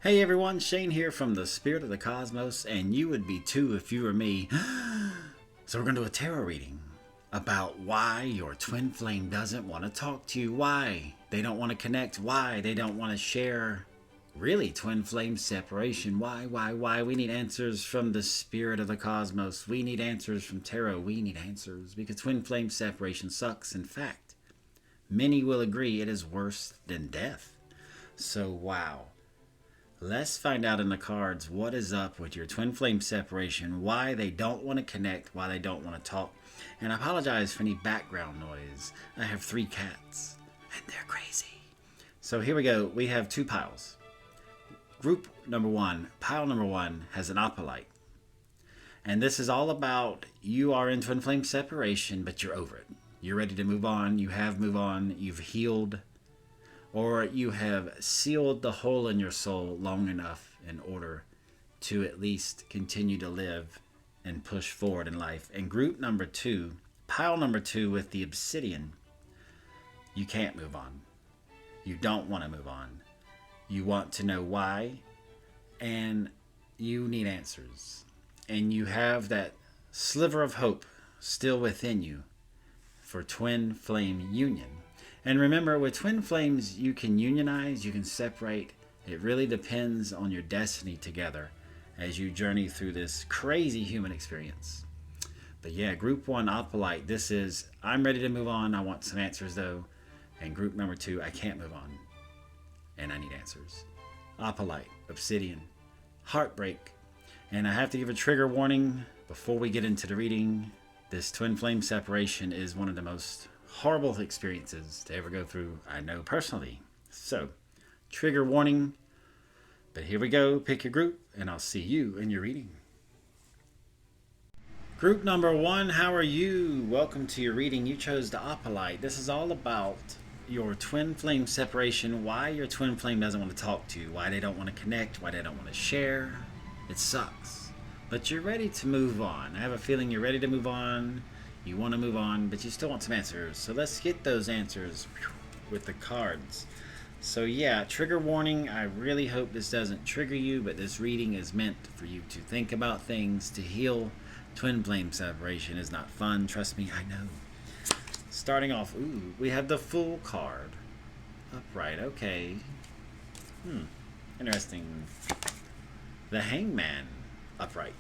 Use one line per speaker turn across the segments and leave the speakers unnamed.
Hey everyone, Shane here from the Spirit of the Cosmos, and you would be too if you were me. So we're going to do a tarot reading about why your twin flame doesn't want to talk to you, why they don't want to connect, why they don't want to share. Really, twin flame separation. Why? We need answers from the Spirit of the Cosmos. We need answers from tarot. We need answers because twin flame separation sucks. In fact, many will agree it is worse than death. So wow. Let's find out in the cards what is up with your twin flame separation, why they don't want to connect, why they don't want to talk. And I apologize for any background noise. I have 3 cats, and they're crazy. So here we go. We have 2 piles. Group number 1, pile number 1 has an Opalite. And this is all about you are in twin flame separation, but you're over it. You're ready to move on. You have moved on. You've healed. Or you have sealed the hole in your soul long enough in order to at least continue to live and push forward in life. And group number 2, pile number 2 with the Obsidian, you can't move on. You don't want to move on. You want to know why, and you need answers. And you have that sliver of hope still within you for twin flame union. And remember, with twin flames, you can unionize, you can separate. It really depends on your destiny together as you journey through this crazy human experience. But yeah, group 1, Opalite, this is, I'm ready to move on. I want some answers though. And group number 2, I can't move on. And I need answers. Opalite, Obsidian, heartbreak. And I have to give a trigger warning before we get into the reading. This twin flame separation is one of the most horrible experiences to ever go through, I know personally. So, trigger warning. But here we go. Pick your group, and I'll see you in your reading. Group number 1, how are you? Welcome to your reading. You chose the Opalite. This is all about your twin flame separation, why your twin flame doesn't want to talk to you, why they don't want to connect, why they don't want to share. It sucks. But you're ready to move on. I have a feeling you're ready to move on. You want to move on, but you still want some answers. So let's get those answers with the cards. So yeah, trigger warning. I really hope this doesn't trigger you, but this reading is meant for you to think about things, to heal. Twin flame separation is not fun. Trust me, I know. Starting off, ooh, we have the Fool card. Upright, okay. Interesting. The Hangman, upright.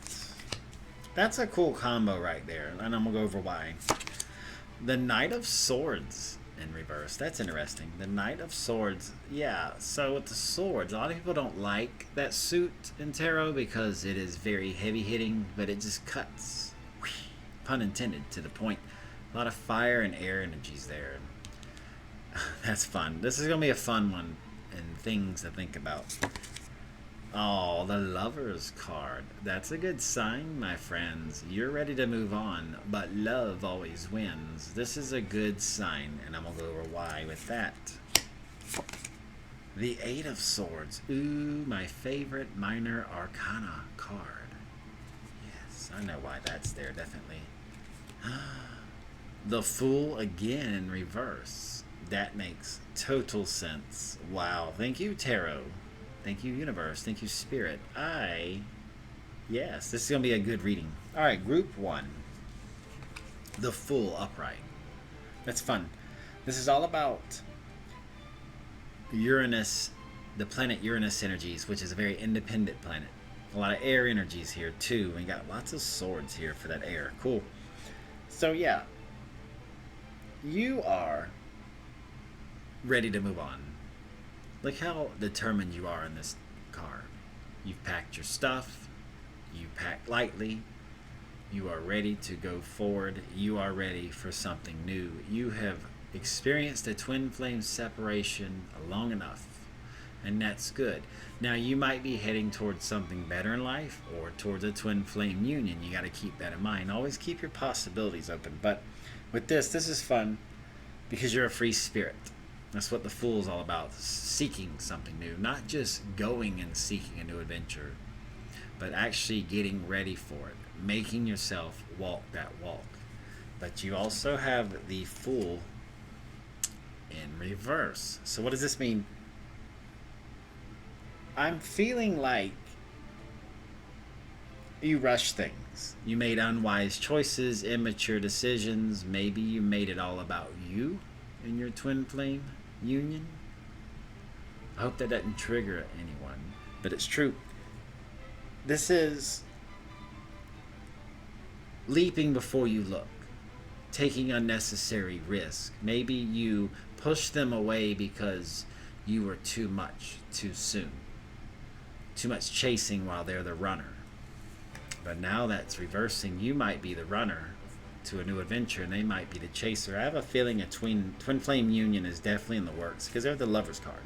That's a cool combo right there, and I'm going to go over why. The Knight of Swords in reverse. That's interesting. The Knight of Swords. Yeah, so with the swords, a lot of people don't like that suit in tarot because it is very heavy-hitting, but it just cuts, pun intended, to the point. A lot of fire and air energies there. That's fun. This is going to be a fun one and things to think about. Oh, the Lover's card. That's a good sign, my friends. You're ready to move on, but love always wins. This is a good sign, and I'm going to go over why with that. The 8 of Swords. Ooh, my favorite minor arcana card. Yes, I know why that's there, definitely. The Fool again in reverse. That makes total sense. Wow, thank you, Tarot. Thank you, Universe. Thank you, Spirit. Yes, this is going to be a good reading. All right, group 1. The Fool upright. That's fun. This is all about Uranus, the planet Uranus energies, which is a very independent planet. A lot of air energies here, too. We got lots of swords here for that air. Cool. So, yeah. You are ready to move on. Look how determined you are in this card. You've packed your stuff. You packed lightly. You are ready to go forward. You are ready for something new. You have experienced a twin flame separation long enough, and that's good. Now, you might be heading towards something better in life or towards a twin flame union. You got to keep that in mind. Always keep your possibilities open. But with this is fun because you're a free spirit. That's what the Fool's all about, seeking something new. Not just going and seeking a new adventure, but actually getting ready for it, making yourself walk that walk. But you also have the Fool in reverse. So what does this mean? I'm feeling like you rushed things. You made unwise choices, immature decisions. Maybe you made it all about you in your twin flame union. I hope that doesn't trigger anyone, but it's true. This is leaping before you look, taking unnecessary risk. Maybe you pushed them away because you were too much too soon. Too much chasing while they're the runner. But now that's reversing. You might be the runner to a new adventure and they might be the chaser. I have a feeling a twin flame union is definitely in the works because they're the Lover's card.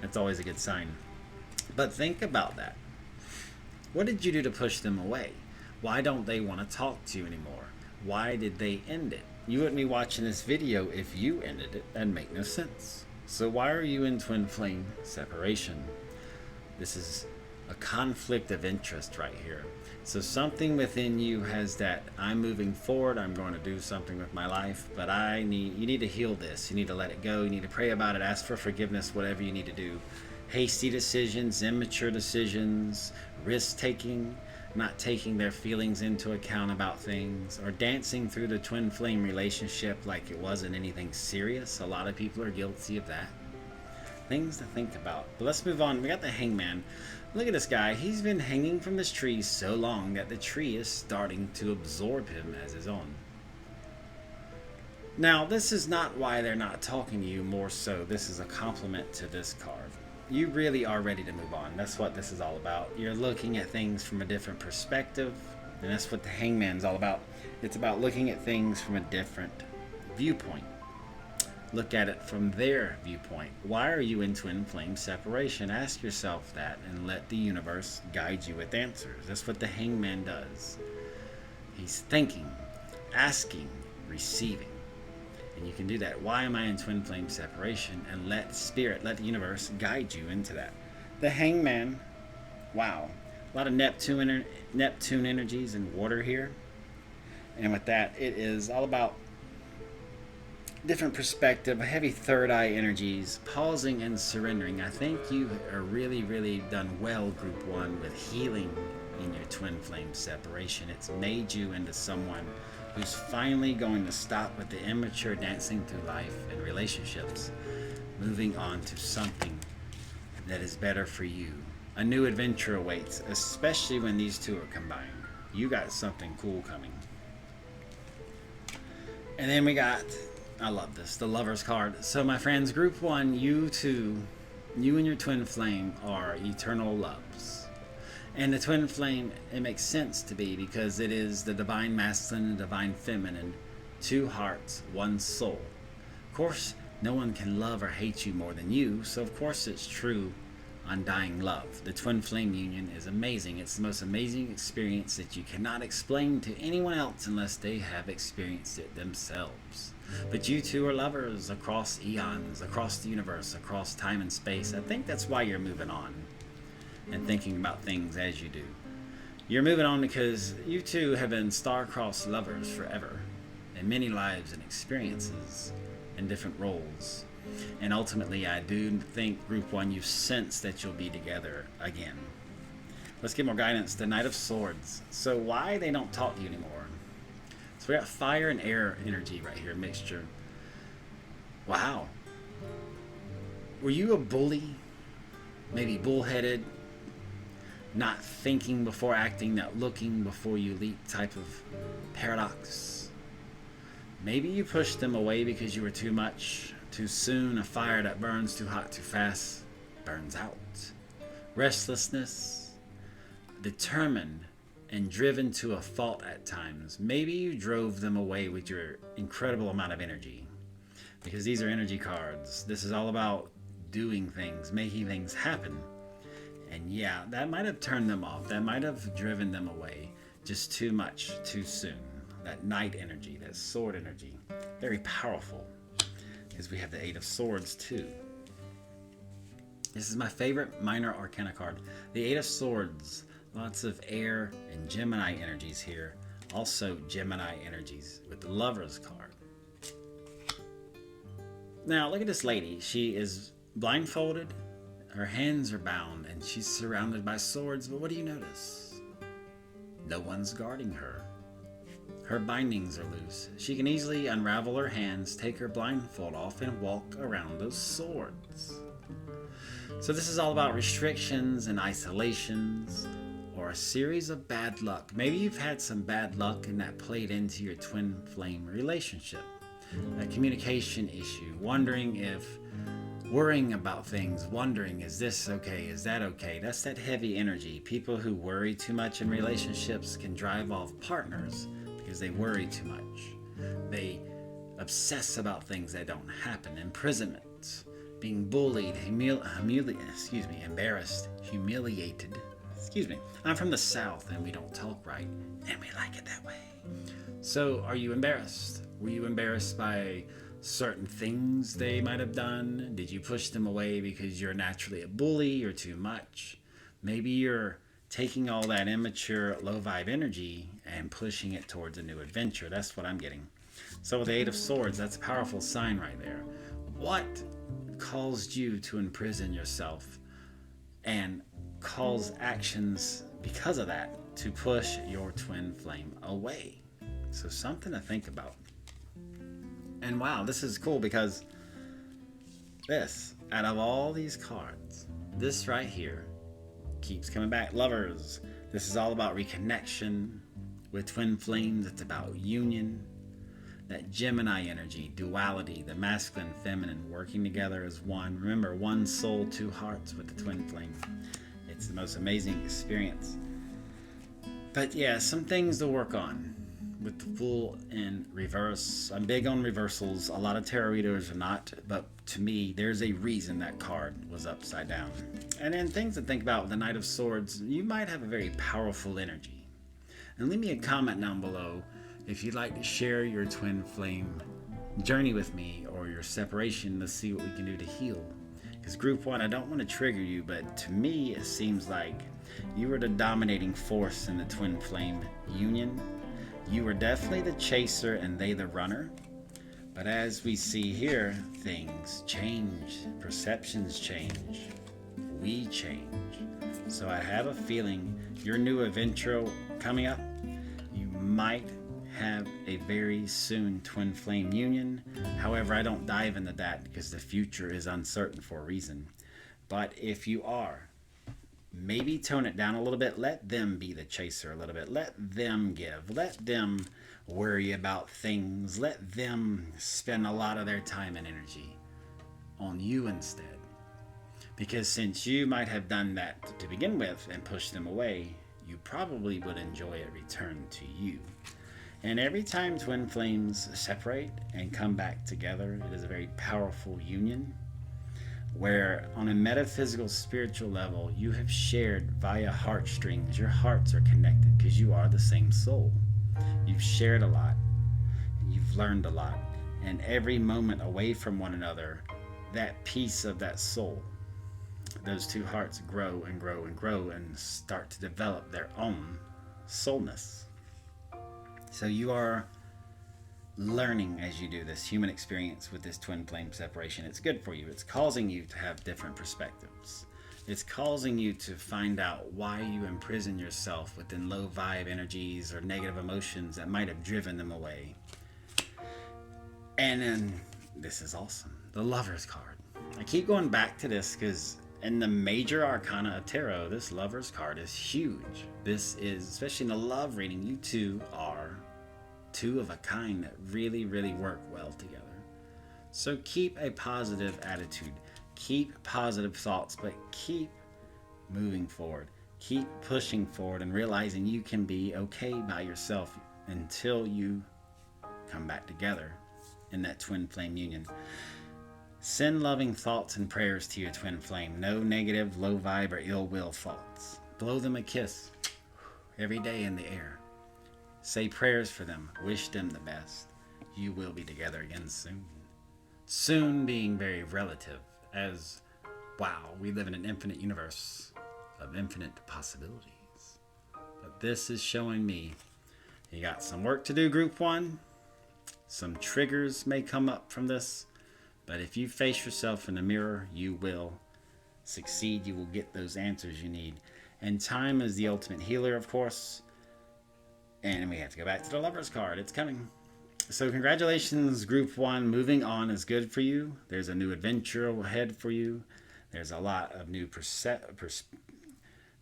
That's always a good sign. But think about that. What did you do to push them away? Why don't they want to talk to you anymore? Why did they end it? You wouldn't be watching this video if you ended it. That'd make no sense. So why are you in twin flame separation? This is a conflict of interest right here. So something within you has that, I'm moving forward, I'm going to do something with my life, but you need to heal this. You need to let it go. You need to pray about it, ask for forgiveness, whatever you need to do. Hasty decisions, immature decisions, risk taking, not taking their feelings into account about things, or dancing through the twin flame relationship like it wasn't anything serious. A lot of people are guilty of that. Things to think about. But let's move on. We got the Hangman. Look at this guy. He's been hanging from this tree so long that the tree is starting to absorb him as his own. Now, this is not why they're not talking to you, more so this is a compliment to this card. You really are ready to move on. That's what this is all about. You're looking at things from a different perspective, and that's what the Hangman's all about. It's about looking at things from a different viewpoint. Look at it from their viewpoint. Why are you in twin flame separation? Ask yourself that and let the universe guide you with answers. That's what the Hangman does. He's thinking, asking, receiving. And you can do that. Why am I in twin flame separation? And let spirit, let the universe guide you into that. The Hangman, wow. A lot of Neptune energies and water here. And with that, it is all about different perspective, heavy third eye energies, pausing and surrendering. I think you are really done well, group one, with healing in your twin flame separation. It's made you into someone who's finally going to stop with the immature dancing through life and relationships, moving on to something that is better for you. A new adventure awaits, especially when these two are combined. You got something cool coming. And then we got, I love this, the Lover's card. So my friends, group one, you and your twin flame are eternal loves. And the twin flame, it makes sense to be because it is the divine masculine and divine feminine, two hearts, one soul. Of course, no one can love or hate you more than you, so of course it's true, undying love. The twin flame union is amazing. It's the most amazing experience that you cannot explain to anyone else unless they have experienced it themselves. But you two are lovers across eons, across the universe, across time and space. I think that's why you're moving on and thinking about things as you do. You're moving on because you two have been star-crossed lovers forever, in many lives and experiences, in different roles. And ultimately, I do think, group one, you sense that you'll be together again. Let's get more guidance. The Knight of Swords. So why they don't talk to you anymore? So we got fire and air energy right here, mixture. Wow. Were you a bully? Maybe bullheaded? Not thinking before acting, not looking before you leap type of paradox. Maybe you pushed them away because you were too much, too soon. A fire that burns too hot, too fast, burns out. Restlessness, determined and driven to a fault at times. Maybe you drove them away with your incredible amount of energy. Because these are energy cards. This is all about doing things, making things happen. And yeah, that might have turned them off. That might have driven them away just too much, too soon. That knight energy, that sword energy, very powerful. Because we have the Eight of Swords too. This is my favorite minor arcana card. The Eight of Swords, lots of air and Gemini energies here. Also Gemini energies with the Lover's card. Now look at this lady. She is blindfolded. Her hands are bound and she's surrounded by swords, but what do you notice? No one's guarding her. Her bindings are loose. She can easily unravel her hands, take her blindfold off, and walk around those swords. So this is all about restrictions and isolations, or a series of bad luck. Maybe you've had some bad luck and that played into your twin flame relationship. A communication issue, worrying about things, wondering, is this okay, is that okay? That's that heavy energy. People who worry too much in relationships can drive off partners because they worry too much. They obsess about things that don't happen. Imprisonment, being bullied, embarrassed, humiliated. I'm from the South and we don't talk right, and we like it that way. So, are you embarrassed? Were you embarrassed by certain things they might have done? Did you push them away because you're naturally a bully or too much? Maybe you're taking all that immature, low vibe energy and pushing it towards a new adventure. That's what I'm getting. So with the Eight of Swords, that's a powerful sign right there. What caused you to imprison yourself and cause actions because of that to push your twin flame away? So something to think about. And wow, this is cool because this, out of all these cards, this right here keeps coming back. Lovers. This is all about reconnection with twin flames. It's about union, that Gemini energy, duality, the masculine, feminine, working together as one. Remember, one soul, two hearts with the twin flame. It's the most amazing experience. But yeah, some things to work on with the Fool in reverse. I'm big on reversals. A lot of tarot readers are not, but to me, there's a reason that card was upside down. And then things to think about with the Knight of Swords, you might have a very powerful energy. And leave me a comment down below if you'd like to share your twin flame journey with me or your separation. Let's see what we can do to heal. Because group one, I don't want to trigger you, but to me, it seems like you were the dominating force in the twin flame union. You were definitely the chaser and they the runner. But as we see here, things change, perceptions change, we change. So I have a feeling your new adventure coming up, you might have a very soon twin flame union. However, I don't dive into that because the future is uncertain for a reason. But if you are, maybe tone it down a little bit. Let them be the chaser a little bit. Let them give. Let them worry about things. Let them spend a lot of their time and energy on you instead. Because since you might have done that to begin with and pushed them away, you probably would enjoy a return to you. And every time twin flames separate and come back together, it is a very powerful union where on a metaphysical spiritual level you have shared via heartstrings. Your hearts are connected because you are the same soul. You've shared a lot and you've learned a lot, and every moment away from one another, that piece of that soul, those two hearts grow and grow and grow and start to develop their own soulness. So you are learning as you do this human experience with this twin flame separation. It's good for you. It's causing you to have different perspectives. It's causing you to find out why you imprison yourself within low vibe energies or negative emotions that might have driven them away. And then this is awesome, the Lover's card. I keep going back to this because in the major arcana of tarot, this Lover's card is huge. This is, especially in a love reading, you two are two of a kind that really, really work well together. So keep a positive attitude, keep positive thoughts, but keep moving forward. Keep pushing forward and realizing you can be okay by yourself until you come back together in that twin flame union. Send loving thoughts and prayers to your twin flame. No negative, low vibe, or ill will thoughts. Blow them a kiss every day in the air. Say prayers for them. Wish them the best. You will be together again soon. Soon being very relative, as, wow, we live in an infinite universe of infinite possibilities. But this is showing me you got some work to do, group one. Some triggers may come up from this, but if you face yourself in the mirror, you will succeed, you will get those answers you need. And time is the ultimate healer, of course. And we have to go back to the Lover's card. It's coming. So congratulations, Group 1. Moving on is good for you. There's a new adventure ahead for you. There's a lot of new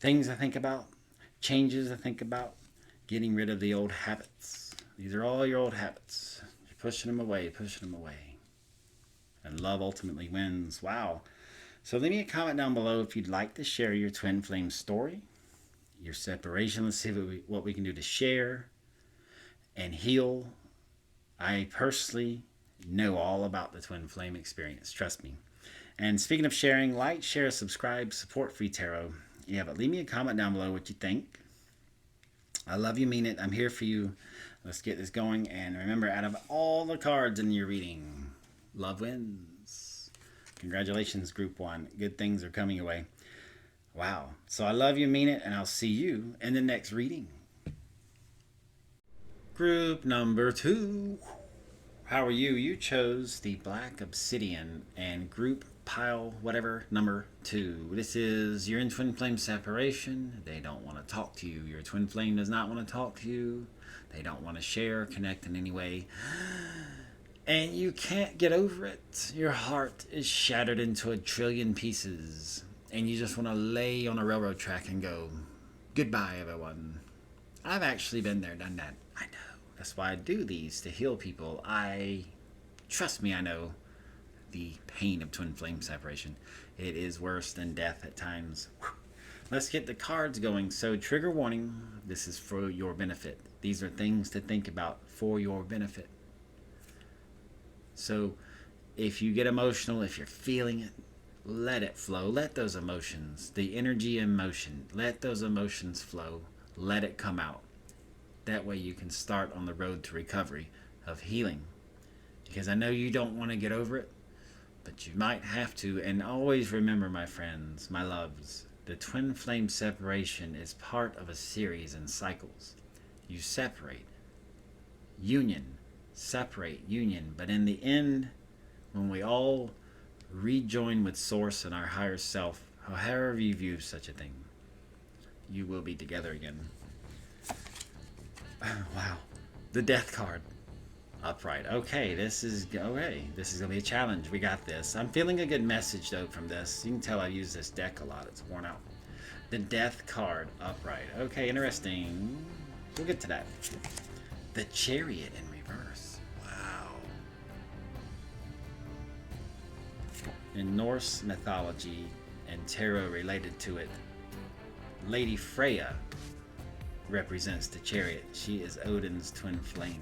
things to think about, changes to think about, getting rid of the old habits. These are all your old habits. You're pushing them away, pushing them away. And love ultimately wins. Wow. So leave me a comment down below if you'd like to share your twin flame story, your separation. Let's see what we can do to share and heal. I personally know all about the twin flame experience. Trust me. And speaking of sharing, like, share, subscribe, support Free Tarot. Yeah, but leave me a comment down below what you think. I love you, mean it. I'm here for you. Let's get this going. And remember, out of all the cards in your reading, love wins. Congratulations, Group 1. Good things are coming your way. Wow. So I love you, mean it, and I'll see you in the next reading. Group number 2. How are you? You chose the Black Obsidian and group pile whatever number 2. This is you're in twin flame separation. They don't want to talk to you. Your twin flame does not want to talk to you. They don't want to share, connect in any way. And you can't get over it. Your heart is shattered into a trillion pieces. And you just want to lay on a railroad track and go, goodbye, everyone. I've actually been there, done that. I know. That's why I do these, to heal people. Trust me, I know the pain of twin flame separation. It is worse than death at times. Let's get the cards going. So trigger warning, this is for your benefit. These are things to think about for your benefit. So if you get emotional, if you're feeling it, let it flow. Let those emotions, the energy in motion, let those emotions flow. Let it come out. That way you can start on the road to recovery, of healing. Because I know you don't want to get over it, but you might have to. And always remember, my friends, my loves, the twin flame separation is part of a series in cycles. You separate, union, separate, union. But in the end, when we all rejoin with Source and our higher self, however you view such a thing, you will be together again. Wow. The Death card. Upright. Okay, this is going to be a challenge. We got this. I'm feeling a good message, though, from this. You can tell I've used this deck a lot. It's worn out. The Death card. Upright. Okay, interesting. We'll get to that. The Chariot in reverse. Wow. In Norse mythology and tarot related to it, Lady Freya represents the Chariot. She is Odin's twin flame.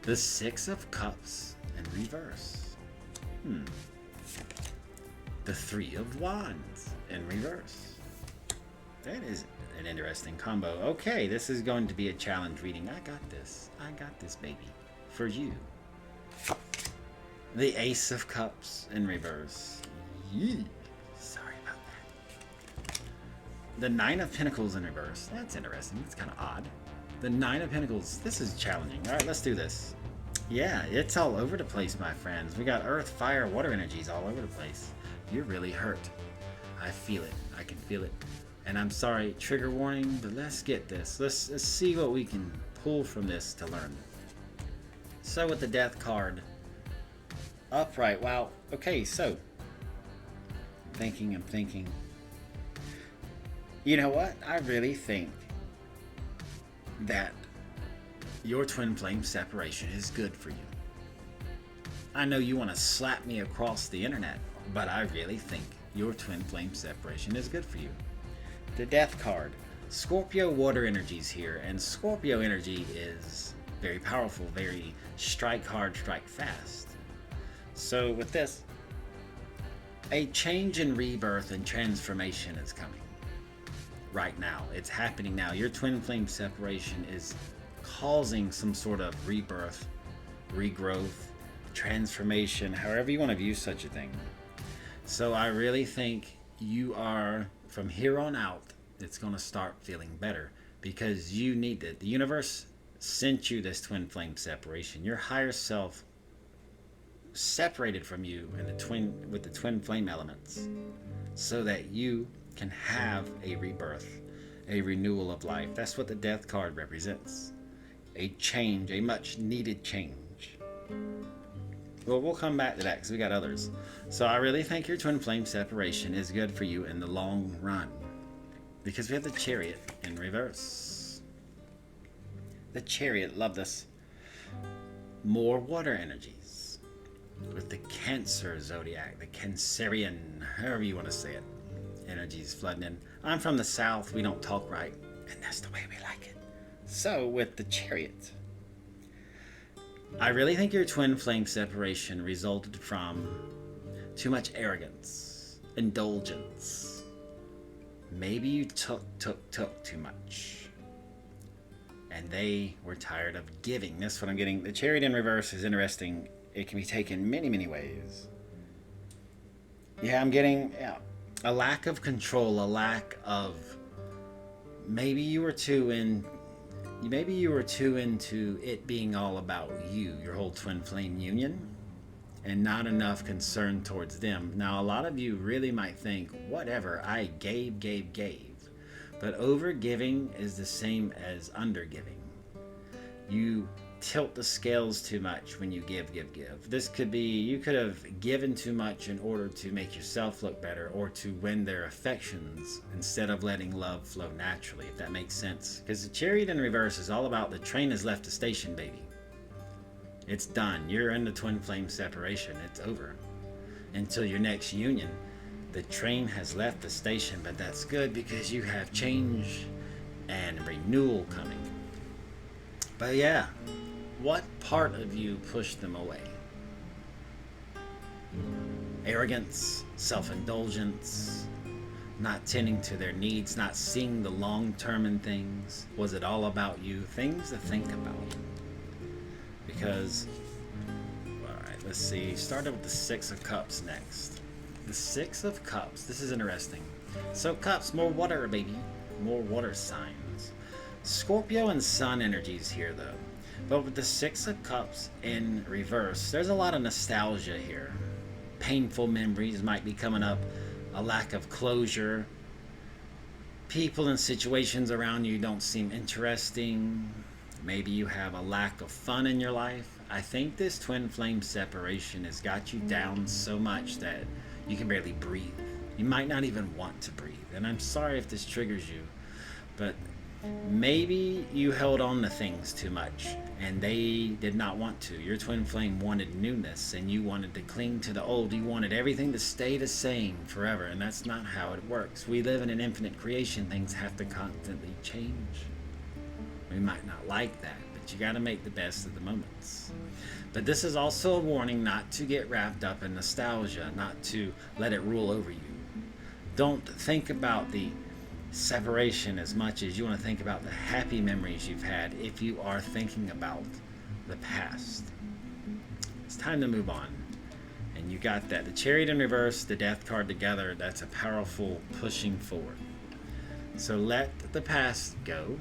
The Six of Cups in reverse. The Three of Wands in reverse. That is an interesting combo. Okay, this is going to be a challenge reading. I got this. I got this, baby. For you. The Ace of Cups in reverse. Yee. Sorry about that. The Nine of Pentacles in reverse. That's interesting. It's kind of odd. The Nine of Pentacles. This is challenging. All right, let's do this. Yeah, it's all over the place, my friends. We got earth, fire, water energies all over the place. You're really hurt. I feel it. I can feel it. And I'm sorry, trigger warning, but let's get this. Let's see what we can pull from this to learn. So with the Death card, upright. Wow. Okay, so I'm thinking. You know what? I really think that your twin flame separation is good for you. I know you want to slap me across the internet, but I really think your twin flame separation is good for you. The Death card. Scorpio water energies here, and Scorpio energy is very powerful, very strike hard, strike fast. So with this, a change in rebirth and transformation is coming. Right now. It's happening now. Your twin flame separation is causing some sort of rebirth, regrowth, transformation, however you want to view such a thing. So I really think you are, from here on out, it's going to start feeling better because you need it. The universe sent you this twin flame separation. Your higher self separated from you in the with the twin flame elements, so that you can have a rebirth, a renewal of life. That's what the death card represents. A change, a much needed change. Well, we'll come back to that because we got others. So I really think your twin flame separation is good for you in the long run, because we have the Chariot in reverse. The Chariot, love this. More water energies with the Cancer zodiac, the Cancerian, however you want to say it, energies flooding in. I'm from the South, we don't talk right, and that's the way we like it. So with the Chariot, I really think your twin flame separation resulted from too much arrogance, indulgence. Maybe you took too much, and they were tired of giving. That's what I'm getting. The Chariot in reverse is interesting. It can be taken many ways. Yeah, I'm getting a lack of control, a lack of, maybe you were too into it being all about you, your whole twin flame union, and not enough concern towards them. Now, a lot of you really might think, whatever, I gave. But over giving is the same as under giving. You tilt the scales too much when you give. This could be, you could have given too much in order to make yourself look better or to win their affections instead of letting love flow naturally, if that makes sense. Because the Chariot in reverse is all about the train has left the station, baby. It's done. You're in the twin flame separation. It's over. Until your next union, the train has left the station, but that's good because you have change and renewal coming. But yeah, what part of you pushed them away? Arrogance, self-indulgence, not tending to their needs, not seeing the long term in things. Was it all about you? Things to think about. Because, alright, let's see. Started with the Six of Cups next. The Six of Cups. This is interesting. So cups, more water, baby. More water signs. Scorpio and Sun energies here, though. But with the Six of Cups in reverse, there's a lot of nostalgia here. Painful memories might be coming up. A lack of closure. People and situations around you don't seem interesting. Maybe you have a lack of fun in your life. I think this twin flame separation has got you down so much that you can barely breathe. You might not even want to breathe. And I'm sorry if this triggers you, but maybe you held on to things too much and they did not want to. Your twin flame wanted newness and you wanted to cling to the old. You wanted everything to stay the same forever, and that's not how it works. We live in an infinite creation. Things have to constantly change. We might not like that, but you got to make the best of the moments. But this is also a warning not to get wrapped up in nostalgia, not to let it rule over you. Don't think about the separation as much as you want to think about the happy memories you've had if you are thinking about the past. It's time to move on. And you got that. The Chariot in reverse, the Death card together, that's a powerful pushing forward. So let the past go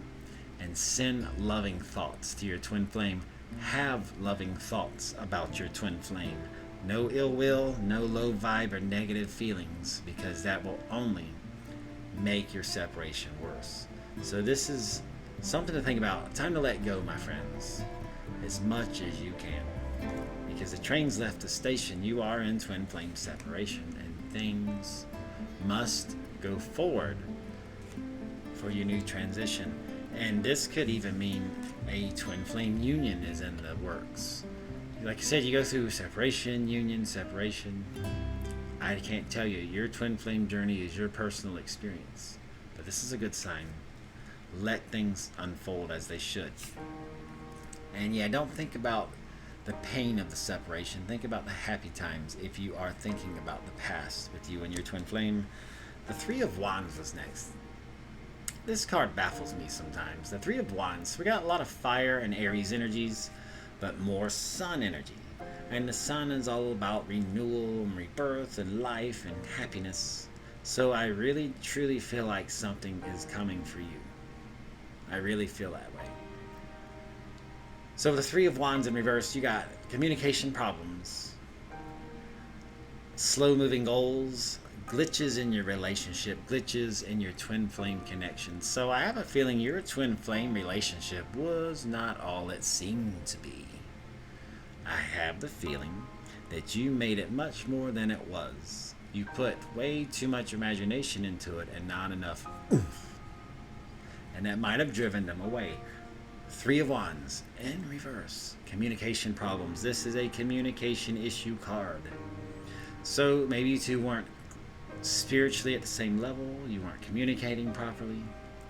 and send loving thoughts to your twin flame. Have loving thoughts about your twin flame. No ill will, no low vibe or negative feelings, because that will only make your separation worse. So this is something to think about. Time to let go, my friends, as much as you can, because the train's left the station. You are in twin flame separation and things must go forward for your new transition. And this could even mean a twin flame union is in the works. Like I said, you go through separation, union, separation. I can't tell you, your twin flame journey is your personal experience. But this is a good sign. Let things unfold as they should. And yeah, don't think about the pain of the separation. Think about the happy times if you are thinking about the past with you and your twin flame. The Three of Wands was next. This card baffles me sometimes. The Three of Wands. We got a lot of fire and Aries energies, but more sun energy. And the sun is all about renewal and rebirth and life and happiness. So I really, truly feel like something is coming for you. I really feel that way. So the Three of Wands in reverse, you got communication problems. slow moving goals, glitches in your relationship, glitches in your twin flame connection. So I have a feeling your twin flame relationship was not all it seemed to be. I have the feeling that you made it much more than it was. You put way too much imagination into it and not enough oomph. And that might have driven them away. Three of Wands in reverse. Communication problems. This is a communication issue card. So maybe you two weren't spiritually at the same level. You weren't communicating properly.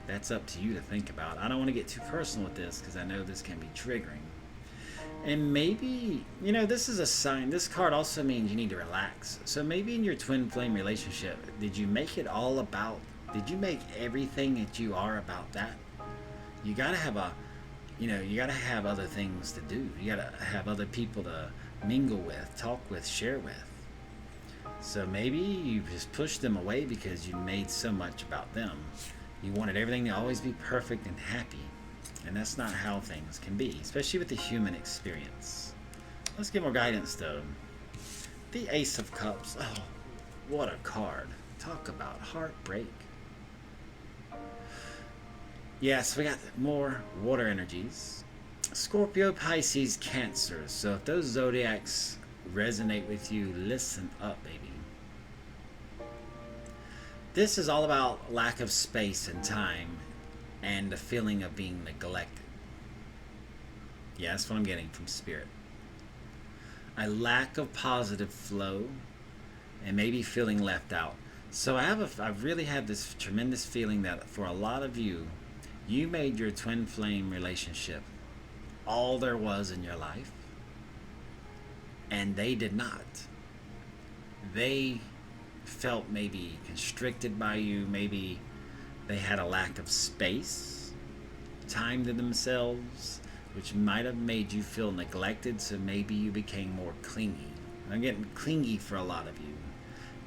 That's up to you to think about. I don't want to get too personal with this because I know this can be triggering. And maybe, this is a sign. This card also means you need to relax. So maybe in your twin flame relationship, did you make it all about, did you make everything that you are about that? You got to have you got to have other things to do. You got to have other people to mingle with, talk with, share with. So maybe you just pushed them away because you made so much about them. You wanted everything to always be perfect and happy. And that's not how things can be, especially with the human experience. Let's get more guidance though. The Ace of Cups. Oh, what a card. Talk about heartbreak. Yes, we got more water energies. Scorpio, Pisces, Cancer. So if those zodiacs resonate with you, listen up, baby. This is all about lack of space and time and the feeling of being neglected. Yeah, that's what I'm getting from Spirit. A lack of positive flow and maybe feeling left out. So I really have this tremendous feeling that for a lot of you, you made your twin flame relationship all there was in your life, and they did not. They felt maybe constricted by you, maybe they had a lack of space, time to themselves, which might have made you feel neglected, so maybe you became more clingy. I'm getting clingy for a lot of you.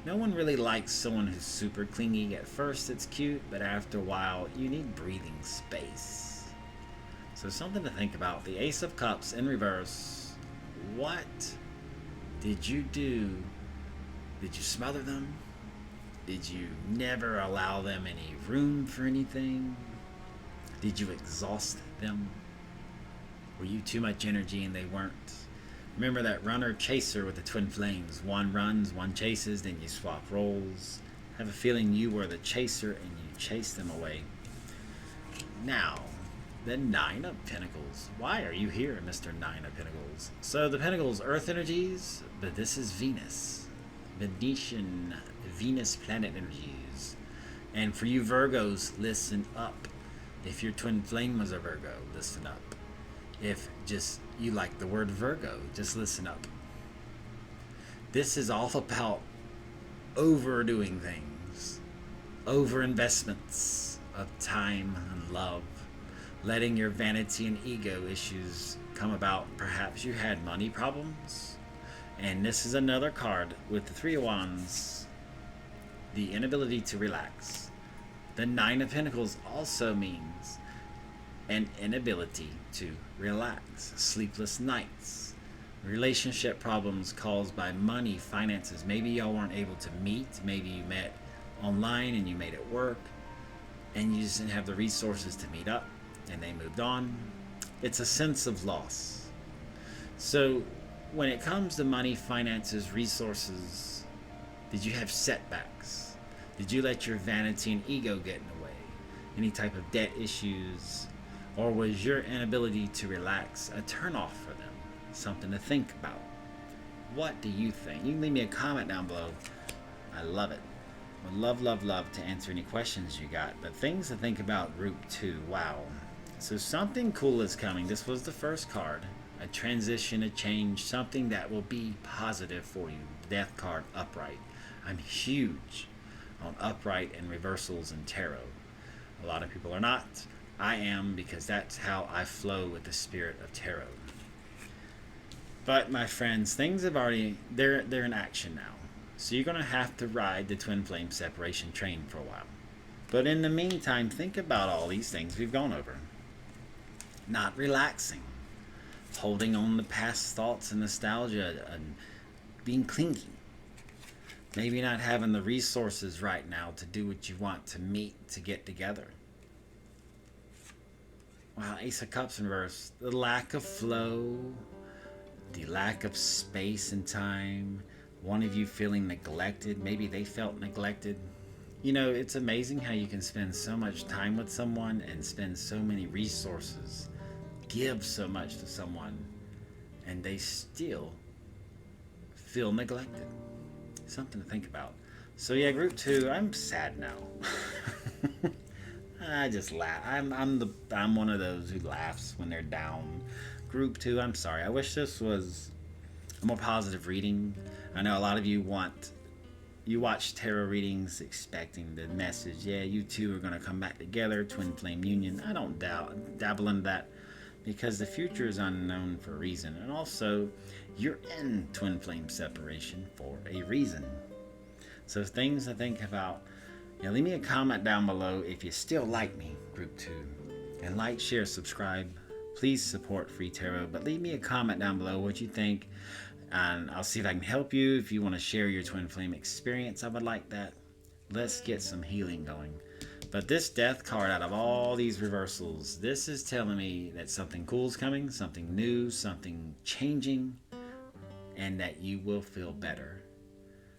No one really likes someone who's super clingy. At first it's cute, but after a while you need breathing space. So something to think about. The Ace of Cups in reverse. What did you do? Did you smother them? Did you never allow them any room for anything? Did you exhaust them? Were you too much energy and they weren't? Remember that runner chaser with the twin flames. One runs, one chases, then you swap roles. I have a feeling you were the chaser and you chased them away. Now, the Nine of Pentacles. Why are you here, Mr. Nine of Pentacles? So the Pentacles, earth energies, but this is Venus. Venetian, Venus planet energies. And for you Virgos, listen up. If your twin flame was a Virgo, listen up. If just you like the word Virgo, just listen up. This is all about overdoing things, overinvestments of time and love, letting your vanity and ego issues come about. Perhaps you had money problems. And this is another card with the Three of Wands, the inability to relax. The Nine of Pentacles also means an inability to relax, sleepless nights, relationship problems caused by money, finances. Maybe y'all weren't able to meet. Maybe you met online and you made it work and you just didn't have the resources to meet up and they moved on. It's a sense of loss. So when it comes to money, finances, resources, did you have setbacks? Did you let your vanity and ego get in the way? Any type of debt issues? Or was your inability to relax a turnoff for them? Something to think about. What do you think? You can leave me a comment down below. I love it. Would love to answer any questions you got. But things to think about, group 2. Wow. So something cool is coming. This was the first card. A transition, a change, something that will be positive for you. Death card, upright. I'm huge on upright and reversals in tarot. A lot of people are not. I am, because that's how I flow with the spirit of tarot. But my friends, things have already, they're in action now. So you're going to have to ride the twin flame separation train for a while. But in the meantime, think about all these things we've gone over. Not relaxing. Holding on to past thoughts and nostalgia and being clingy. Maybe not having the resources right now to do what you want, to meet, to get together. Wow, Ace of Cups in reverse. The lack of flow, the lack of space and time. One of you feeling neglected. Maybe they felt neglected. You know, it's amazing how you can spend so much time with someone and spend so many resources, give so much to someone, and they still feel neglected. Something to think about. So yeah, group 2, I'm sad now. I just laugh. I'm one of those who laughs when they're down. Group 2, I'm sorry. I wish this was a more positive reading. I know a lot of you watch tarot readings expecting the message, yeah, you two are going to come back together, twin flame union. I don't dabble in that because the future is unknown for a reason. And also, you're in twin flame separation for a reason. So things to think about. Leave me a comment down below if you still like me, group 2. And like, share, subscribe. Please support Free Tarot. But leave me a comment down below what you think. And I'll see if I can help you. If you want to share your twin flame experience, I would like that. Let's get some healing going. But this death card, out of all these reversals, this is telling me that something cool is coming, something new, something changing, and that you will feel better.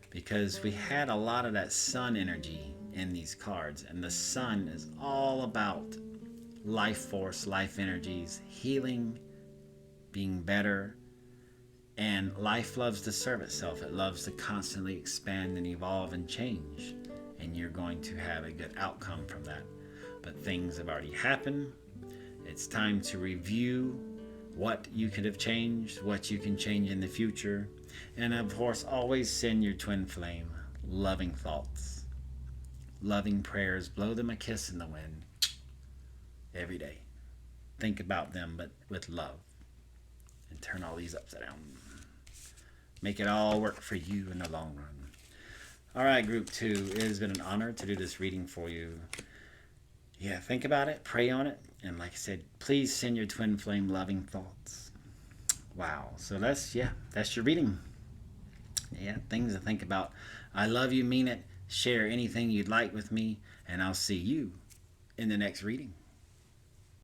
Because we had a lot of that sun energy in these cards, and the sun is all about life force, life energies, healing, being better, and life loves to serve itself. It loves to constantly expand and evolve and change, and you're going to have a good outcome from that. But things have already happened. It's time to review what you could have changed, what you can change in the future, and of course, always send your twin flame loving thoughts, loving prayers. Blow them a kiss in the wind every day. Think about them, but with love, and turn all these upside down. Make it all work for you in the long run. All right, group 2, it has been an honor to do this reading for you. Yeah, think about it, pray on it, and like I said, please send your twin flame loving thoughts. Wow, so that's your reading. Yeah, things to think about. I love you, mean it. Share anything you'd like with me, and I'll see you in the next reading.